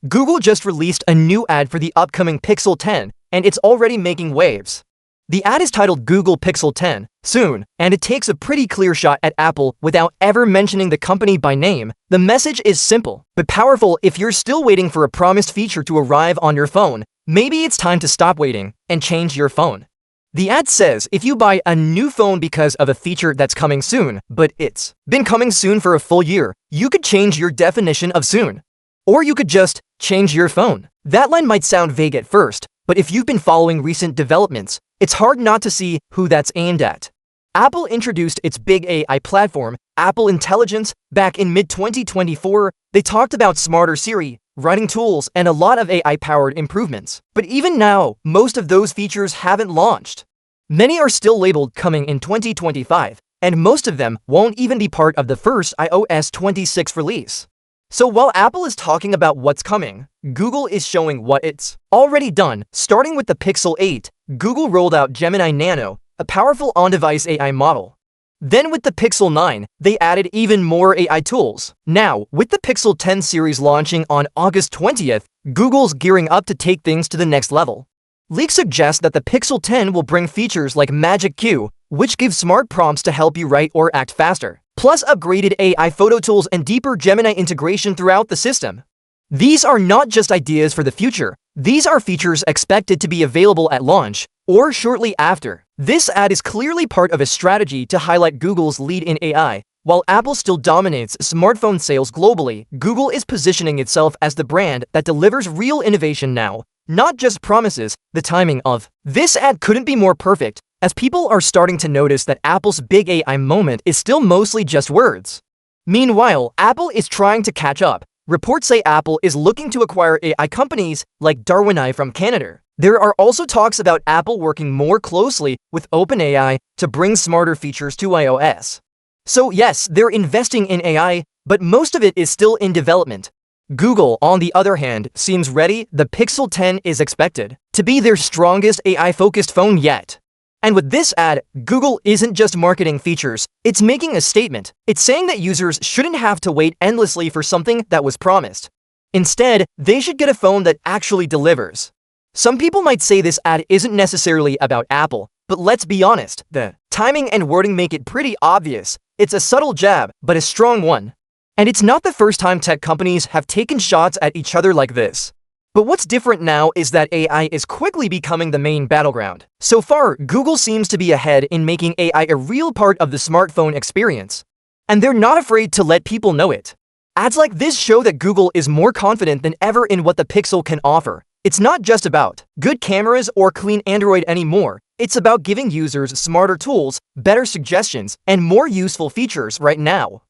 Google just released a new ad for the upcoming Pixel 10, and it's already making waves. The ad is titled Google Pixel 10, Soon, and it takes a pretty clear shot at Apple without ever mentioning the company by name. The message is simple, but powerful. If you're still waiting for a promised feature to arrive on your phone, maybe it's time to stop waiting and change your phone. The ad says if you buy a new phone because of a feature that's coming soon, but it's been coming soon for a full year, you could change your definition of soon. Or you could just change your phone. That line might sound vague at first, but if you've been following recent developments, it's hard not to see who that's aimed at. Apple introduced its big AI platform, Apple Intelligence, back in mid-2024. They talked about smarter Siri, writing tools, and a lot of AI-powered improvements. But even now, most of those features haven't launched. Many are still labeled coming in 2025, and most of them won't even be part of the first iOS 26 release. So while Apple is talking about what's coming, Google is showing what it's already done. Starting with the Pixel 8, Google rolled out Gemini Nano, a powerful on-device AI model. Then with the Pixel 9, they added even more AI tools. Now, with the Pixel 10 series launching on August 20th, Google's gearing up to take things to the next level. Leaks suggest that the Pixel 10 will bring features like Magic Q, which gives smart prompts to help you write or act faster, plus upgraded AI photo tools and deeper Gemini integration throughout the system. These are not just ideas for the future. These are features expected to be available at launch or shortly after. This ad is clearly part of a strategy to highlight Google's lead in AI. While Apple still dominates smartphone sales globally, Google is positioning itself as the brand that delivers real innovation now, not just promises. The timing of this ad couldn't be more perfect, as people are starting to notice that Apple's big AI moment is still mostly just words. Meanwhile, Apple is trying to catch up. Reports say Apple is looking to acquire AI companies like Darwinai from Canada. There are also talks about Apple working more closely with OpenAI to bring smarter features to iOS. So yes, they're investing in AI, but most of it is still in development. Google, on the other hand, seems ready. The Pixel 10 is expected to be their strongest AI-focused phone yet. And with this ad, Google isn't just marketing features, it's making a statement. It's saying that users shouldn't have to wait endlessly for something that was promised. Instead, they should get a phone that actually delivers. Some people might say this ad isn't necessarily about Apple, but let's be honest, the timing and wording make it pretty obvious. It's a subtle jab, but a strong one. And it's not the first time tech companies have taken shots at each other like this. But what's different now is that AI is quickly becoming the main battleground. So far, Google seems to be ahead in making AI a real part of the smartphone experience. And they're not afraid to let people know it. Ads like this show that Google is more confident than ever in what the Pixel can offer. It's not just about good cameras or clean Android anymore. It's about giving users smarter tools, better suggestions, and more useful features right now.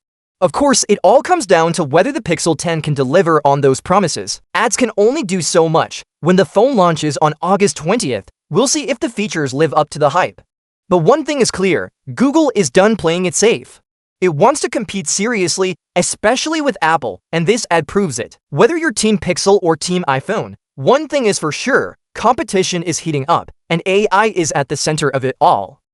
Of course, it all comes down to whether the Pixel 10 can deliver on those promises. Ads can only do so much. When the phone launches on August 20th, we'll see if the features live up to the hype. But one thing is clear, Google is done playing it safe. It wants to compete seriously, especially with Apple, and this ad proves it. Whether you're Team Pixel or Team iPhone, one thing is for sure, competition is heating up, and AI is at the center of it all.